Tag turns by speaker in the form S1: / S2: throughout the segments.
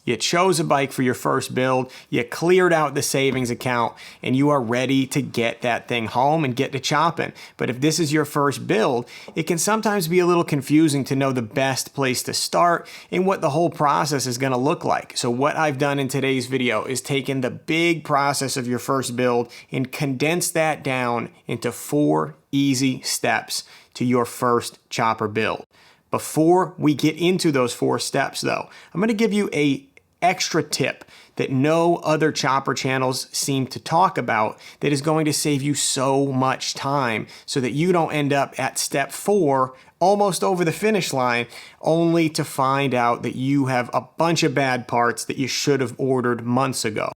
S1: You chose a bike for your first build, you cleared out the savings account, and you are ready to get that thing home and get to chopping. But if this is your first build, it can sometimes be a little confusing to know the best place to start and what the whole process is going to look like. So what I've done in today's video is taken the big process of your first build and condensed that down into 4 easy steps to your first chopper build. Before we get into those 4 steps though, I'm going to give you a extra tip that no other chopper channels seem to talk about that is going to save you so much time so that you don't end up at step 4 almost over the finish line only to find out that you have a bunch of bad parts that you should have ordered months ago.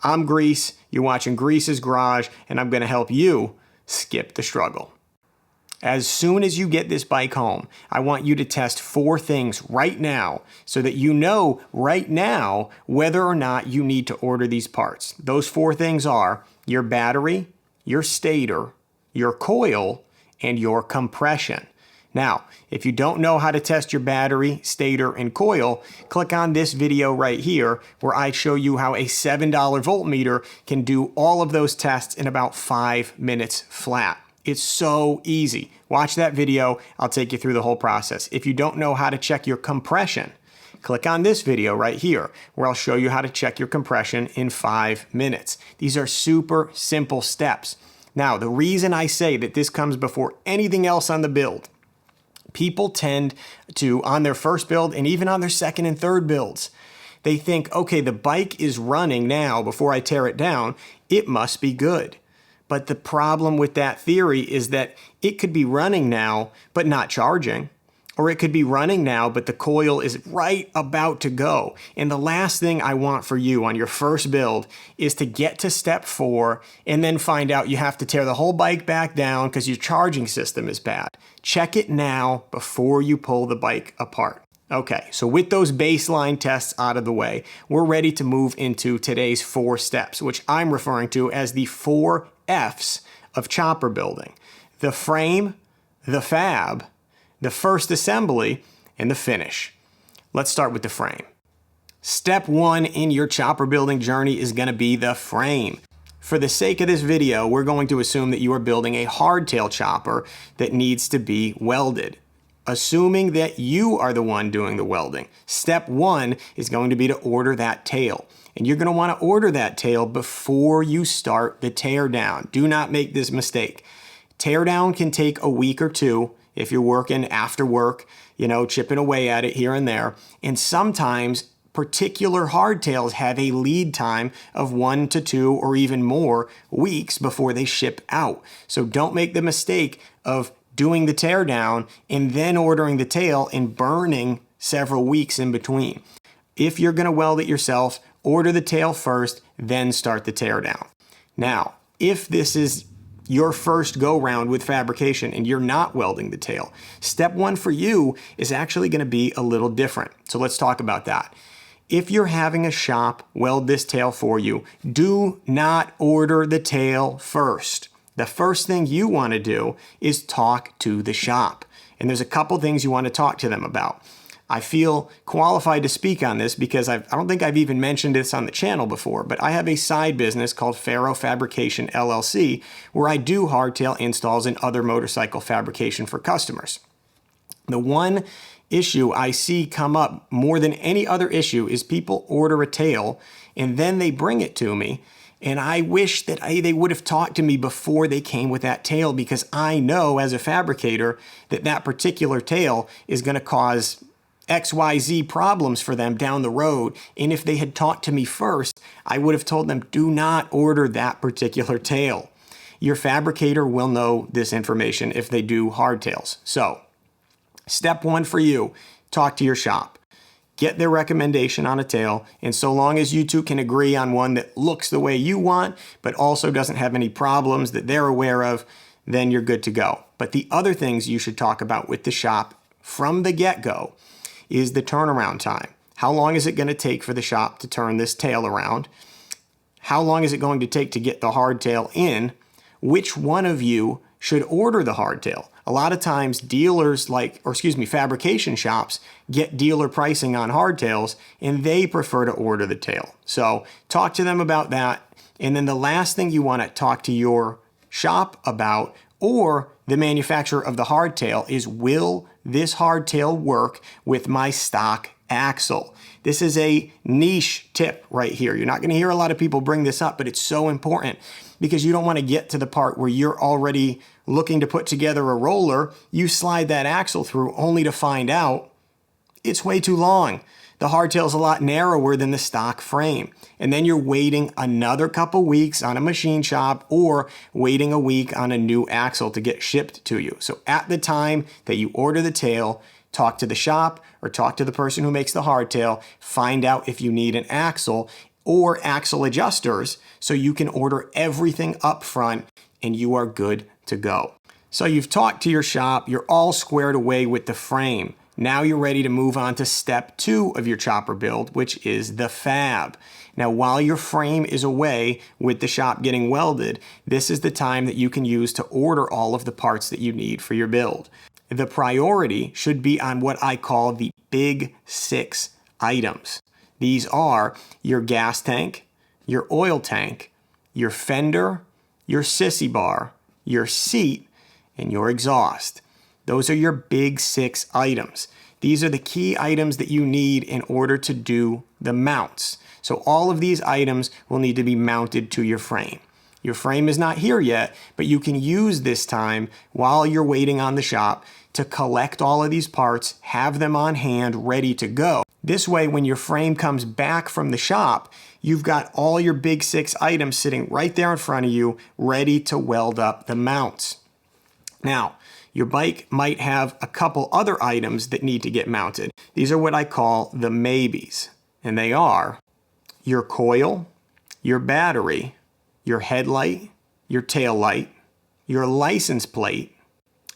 S1: I'm Grease, you're watching Grease's Garage, and I'm going to help you skip the struggle. As soon as you get this bike home, I want you to test 4 things right now so that you know right now whether or not you need to order these parts. Those 4 things are your battery, your stator, your coil, and your compression. Now, if you don't know how to test your battery, stator, and coil, click on this video right here where I show you how a $7 voltmeter can do all of those tests in about 5 minutes flat. It's so easy. Watch that video. I'll take you through the whole process. If you don't know how to check your compression, click on this video right here where I'll show you how to check your compression in 5 minutes. These are super simple steps. Now, the reason I say that this comes before anything else on the build, people tend to, on their first build and even on their second and third builds, they think, okay, the bike is running now before I tear it down. It must be good. But the problem with that theory is that it could be running now, but not charging. Or it could be running now, but the coil is right about to go. And the last thing I want for you on your first build is to get to step 4 and then find out you have to tear the whole bike back down because your charging system is bad. Check it now before you pull the bike apart. Okay, so with those baseline tests out of the way, we're ready to move into today's 4 steps, which I'm referring to as the 4 F's of chopper building: the frame, the fab, the first assembly, and the finish. Let's start with the frame. Step 1 in your chopper building journey is going to be the frame. For the sake of this video, we're going to assume that you are building a hardtail chopper that needs to be welded. Assuming that you are the one doing the welding, step 1 is going to be to order that tail. And you're going to want to order that tail before you start the tear down. Do not make this mistake. Tear down can take a week or 2 if you're working after work, chipping away at it here and there. And sometimes particular hardtails have a lead time of 1 to 2 or even more weeks before they ship out. So don't make the mistake of doing the tear down and then ordering the tail and burning several weeks in between. If you're going to weld it yourself, order the tail first, then start the tear down. Now, if this is your first go round with fabrication and you're not welding the tail, step 1 for you is actually going to be a little different. So let's talk about that. If you're having a shop weld this tail for you, do not order the tail first. The first thing you want to do is talk to the shop. And there's a couple things you want to talk to them about. I feel qualified to speak on this because I don't think I've even mentioned this on the channel before, but I have a side business called Faro Fabrication LLC where I do hardtail installs and other motorcycle fabrication for customers. The one issue I see come up more than any other issue is people order a tail and then they bring it to me. And I wish that they would have talked to me before they came with that tail because I know as a fabricator that that particular tail is going to cause XYZ problems for them down the road. And if they had talked to me first, I would have told them, do not order that particular tail. Your fabricator will know this information if they do hardtails. So, step 1 for you, talk to your shop. Get their recommendation on a tail, and so long as you two can agree on one that looks the way you want, but also doesn't have any problems that they're aware of, then you're good to go. But the other things you should talk about with the shop from the get-go is the turnaround time. How long is it going to take for the shop to turn this tail around? How long is it going to take to get the hardtail in? Which one of you should order the hardtail? A lot of times dealers fabrication shops get dealer pricing on hardtails and they prefer to order the tail. So talk to them about that. And then the last thing you want to talk to your shop about, or the manufacturer of the hardtail, is, will this hardtail work with my stock axle? This is a niche tip right here. You're not going to hear a lot of people bring this up, but it's so important because you don't want to get to the part where you're already looking to put together a roller. You slide that axle through only to find out it's way too long. The hardtail's a lot narrower than the stock frame. And then you're waiting another couple weeks on a machine shop or waiting a week on a new axle to get shipped to you. So at the time that you order the tail, talk to the shop or talk to the person who makes the hardtail, find out if you need an axle or axle adjusters so you can order everything up front and you are good to go. So you've talked to your shop, you're all squared away with the frame. Now you're ready to move on to step 2 of your chopper build, which is the fab. Now, while your frame is away with the shop getting welded, this is the time that you can use to order all of the parts that you need for your build. The priority should be on what I call the big 6 items. These are your gas tank, your oil tank, your fender, your sissy bar, your seat, and your exhaust. Those are your big 6 items. These are the key items that you need in order to do the mounts. So all of these items will need to be mounted to your frame. Your frame is not here yet, but you can use this time while you're waiting on the shop to collect all of these parts, have them on hand, ready to go. This way, when your frame comes back from the shop, you've got all your big 6 items sitting right there in front of you, ready to weld up the mounts. Now, your bike might have a couple other items that need to get mounted. These are what I call the maybes, and they are your coil, your battery, your headlight, your tail light, your license plate,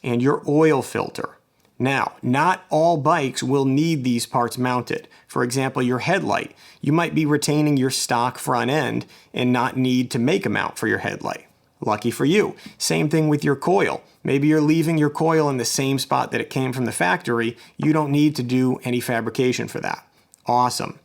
S1: and your oil filter. Now, not all bikes will need these parts mounted. For example, your headlight. You might be retaining your stock front end and not need to make a mount for your headlight. Lucky for you. Same thing with your coil. Maybe you're leaving your coil in the same spot that it came from the factory. You don't need to do any fabrication for that. Awesome.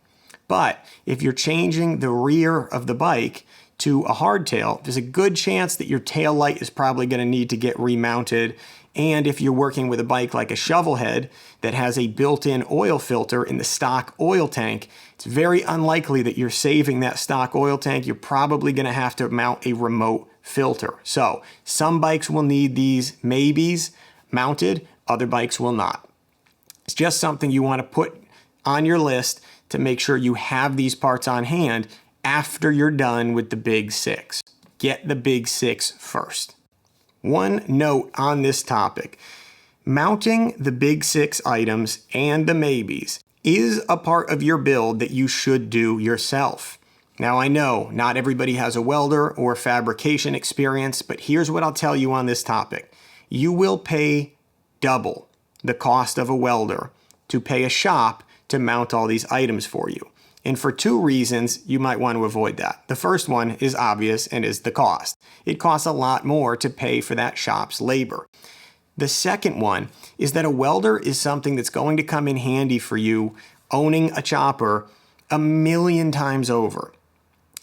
S1: But if you're changing the rear of the bike to a hardtail, there's a good chance that your tail light is probably going to need to get remounted. And if you're working with a bike like a Shovelhead that has a built-in oil filter in the stock oil tank, it's very unlikely that you're saving that stock oil tank. You're probably going to have to mount a remote filter. So some bikes will need these maybes mounted, other bikes will not. It's just something you want to put on your list to make sure you have these parts on hand after you're done with the big 6. Get the big 6 first. One note on this topic: mounting the big 6 items and the maybes is a part of your build that you should do yourself. Now, I know not everybody has a welder or fabrication experience, but here's what I'll tell you on this topic. You will pay double the cost of a welder to pay a shop to mount all these items for you. And for 2 reasons, you might want to avoid that. The first one is obvious and is the cost. It costs a lot more to pay for that shop's labor. The second one is that a welder is something that's going to come in handy for you owning a chopper a million times over.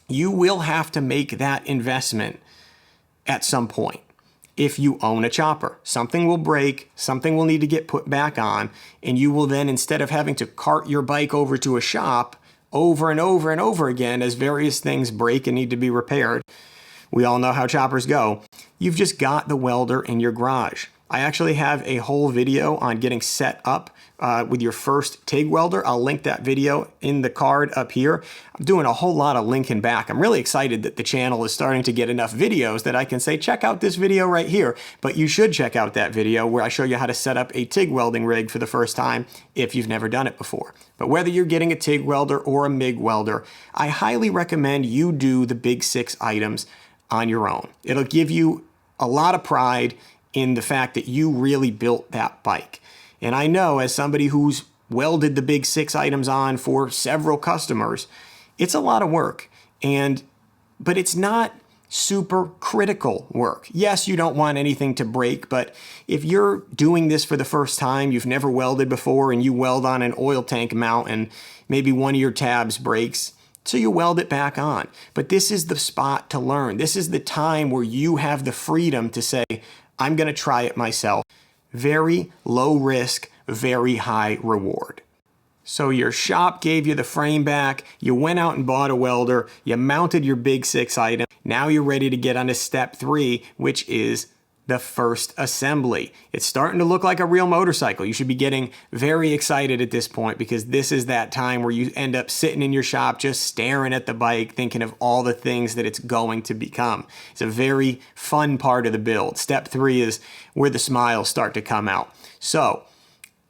S1: You will have to make that investment at some point. If you own a chopper, something will break, something will need to get put back on, and you will then, instead of having to cart your bike over to a shop over and over and over again as various things break and need to be repaired, we all know how choppers go, you've just got the welder in your garage. I actually have a whole video on getting set up with your first TIG welder. I'll link that video in the card up here. I'm doing a whole lot of linking back. I'm really excited that the channel is starting to get enough videos that I can say, check out this video right here. But you should check out that video where I show you how to set up a TIG welding rig for the first time if you've never done it before. But whether you're getting a TIG welder or a MIG welder, I highly recommend you do the big 6 items on your own. It'll give you a lot of pride in the fact that you really built that bike. And I know, as somebody who's welded the big 6 items on for several customers, it's a lot of work. But it's not super critical work. Yes, you don't want anything to break, but if you're doing this for the first time, you've never welded before, and you weld on an oil tank mount and maybe one of your tabs breaks, so you weld it back on. But this is the spot to learn. This is the time where you have the freedom to say, I'm going to try it myself. Very low risk, very high reward. So your shop gave you the frame back, you went out and bought a welder, you mounted your Big 6 item. Now you're ready to get on to step 3, which is the first assembly. It's starting to look like a real motorcycle. You should be getting very excited at this point, because this is that time where you end up sitting in your shop just staring at the bike, thinking of all the things that it's going to become. It's a very fun part of the build. Step 3 is where the smiles start to come out. So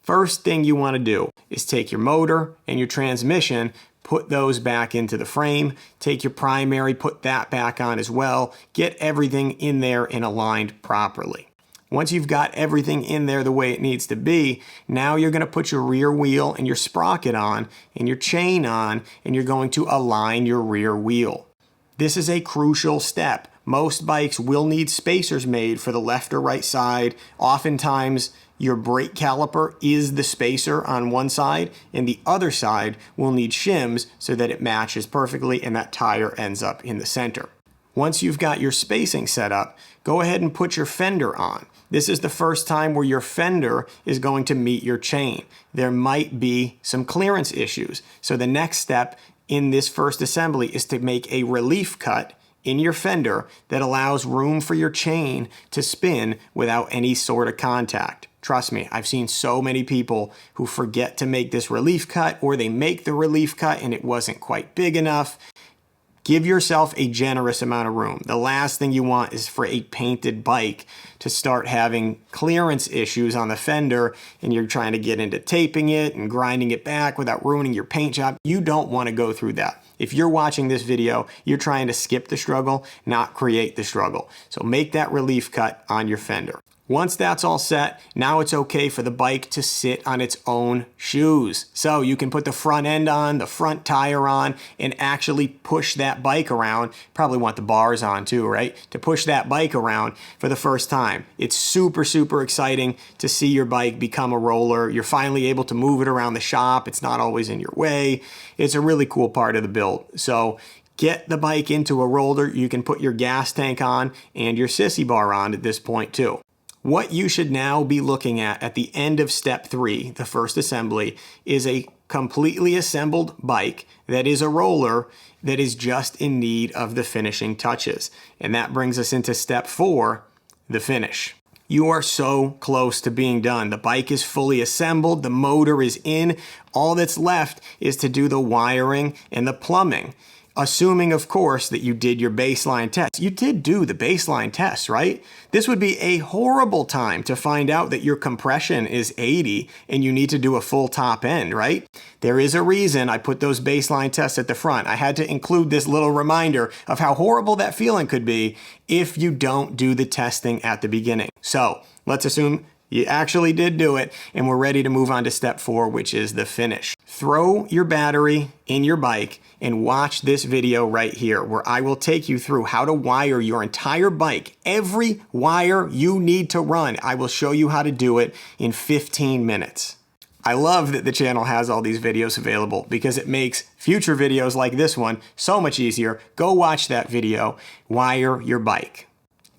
S1: first thing you want to do is take your motor and your transmission, put those back into the frame, take your primary, put that back on as well, get everything in there and aligned properly. Once you've got everything in there the way it needs to be, now you're going to put your rear wheel and your sprocket on and your chain on, and you're going to align your rear wheel. This is a crucial step. Most bikes will need spacers made for the left or right side. Oftentimes, your brake caliper is the spacer on one side, and the other side will need shims so that it matches perfectly and that tire ends up in the center. Once you've got your spacing set up, go ahead and put your fender on. This is the first time where your fender is going to meet your chain. There might be some clearance issues. So the next step in this first assembly is to make a relief cut in your fender that allows room for your chain to spin without any sort of contact. Trust me, I've seen so many people who forget to make this relief cut, or they make the relief cut and it wasn't quite big enough. Give yourself a generous amount of room. The last thing you want is for a painted bike to start having clearance issues on the fender, and you're trying to get into taping it and grinding it back without ruining your paint job. You don't want to go through that. If you're watching this video, you're trying to skip the struggle, not create the struggle. So make that relief cut on your fender. Once that's all set, now it's okay for the bike to sit on its own shoes. So you can put the front end on, the front tire on, and actually push that bike around. Probably want the bars on too, right? To push that bike around for the first time. It's super, super exciting to see your bike become a roller. You're finally able to move it around the shop. It's not always in your way. It's a really cool part of the build. So get the bike into a roller. You can put your gas tank on and your sissy bar on at this point too. What you should now be looking at the end of step 3, the first assembly, is a completely assembled bike that is a roller that is just in need of the finishing touches. And that brings us into step 4, the finish. You are so close to being done. The bike is fully assembled, the motor is in. All that's left is to do the wiring and the plumbing. Assuming, of course, that you did your baseline test. You did do the baseline test, right? This would be a horrible time to find out that your compression is 80 and you need to do a full top end, right? There is a reason I put those baseline tests at the front. I had to include this little reminder of how horrible that feeling could be if you don't do the testing at the beginning. So let's assume you actually did do it, and we're ready to move on to step 4, which is the finish. Throw your battery in your bike and watch this video right here, where I will take you through how to wire your entire bike. Every wire you need to run, I will show you how to do it in 15 minutes. I love that the channel has all these videos available because it makes future videos like this one so much easier. Go watch that video, wire your bike.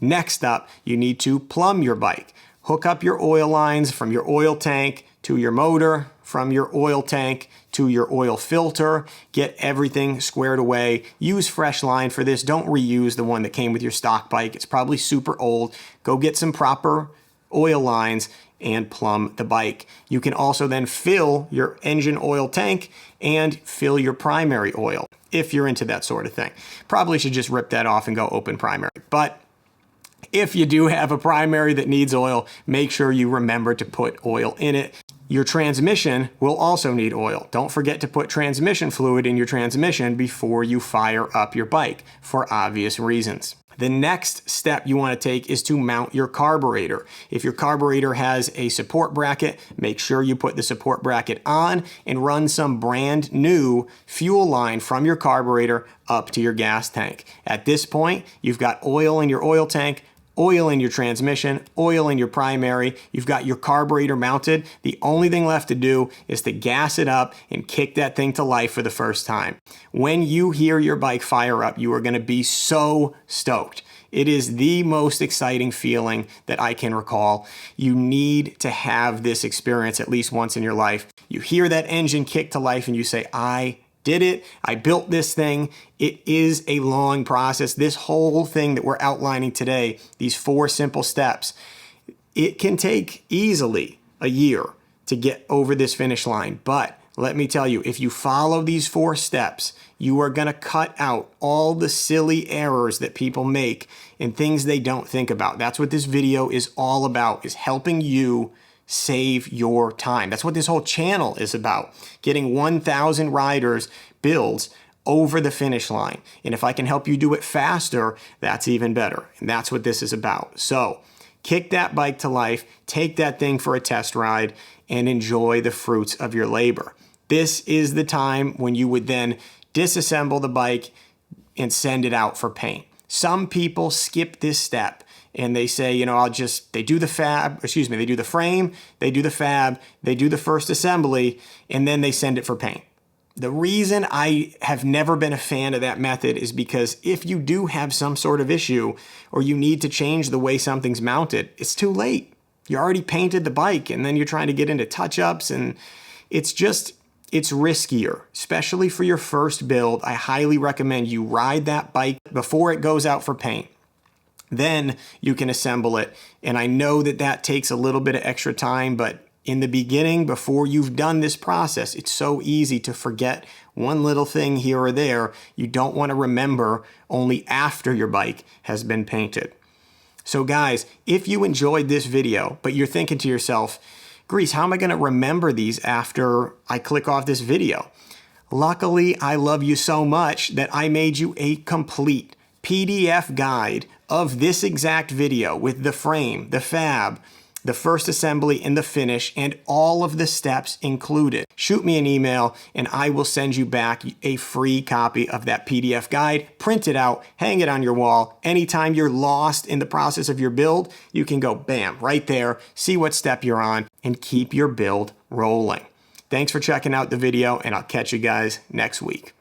S1: Next up, you need to plumb your bike. Hook up your oil lines from your oil tank to your motor, from your oil tank to your oil filter. Get everything squared away. Use fresh line for this. Don't reuse the one that came with your stock bike. It's probably super old. Go get some proper oil lines and plumb the bike. You can also then fill your engine oil tank and fill your primary oil if you're into that sort of thing. Probably should just rip that off and go open primary. But if you do have a primary that needs oil, make sure you remember to put oil in it. Your transmission will also need oil. Don't forget to put transmission fluid in your transmission before you fire up your bike for obvious reasons. The next step you want to take is to mount your carburetor. If your carburetor has a support bracket, make sure you put the support bracket on and run some brand new fuel line from your carburetor up to your gas tank. At this point, you've got oil in your oil tank, oil in your transmission, oil in your primary. You've got your carburetor mounted. The only thing left to do is to gas it up and kick that thing to life for the first time. When you hear your bike fire up, you are going to be so stoked. It is the most exciting feeling that I can recall. You need to have this experience at least once in your life. You hear that engine kick to life and you say, I did it. I built this thing. It is a long process. This whole thing that we're outlining today, these 4 simple steps, it can take easily a year to get over this finish line. But let me tell you, if you follow these 4 steps, you are going to cut out all the silly errors that people make and things they don't think about. That's what this video is all about, is helping you save your time. That's what this whole channel is about, getting 1,000 riders builds over the finish line. And if I can help you do it faster, that's even better. And that's what this is about. So kick that bike to life, take that thing for a test ride, and enjoy the fruits of your labor. This is the time when you would then disassemble the bike and send it out for paint. Some people skip this step and they say, you know, they do the frame, they do the fab, they do the first assembly, and then they send it for paint. The reason I have never been a fan of that method is because if you do have some sort of issue or you need to change the way something's mounted, it's too late. You already painted the bike and then you're trying to get into touch-ups, and it's riskier, especially for your first build. I highly recommend you ride that bike before it goes out for paint. Then you can assemble it. And I know that that takes a little bit of extra time, but in the beginning, before you've done this process, it's so easy to forget one little thing here or there. You don't want to remember only after your bike has been painted. So guys, if you enjoyed this video, but you're thinking to yourself, Grease, how am I going to remember these after I click off this video? Luckily, I love you so much that I made you a complete PDF guide of this exact video with the frame, the fab, the first assembly, and the finish, and all of the steps included. Shoot me an email and I will send you back a free copy of that PDF guide. Print it out, hang it on your wall. Anytime you're lost in the process of your build, you can go bam, right there, see what step you're on, and keep your build rolling. Thanks for checking out the video, and I'll catch you guys next week.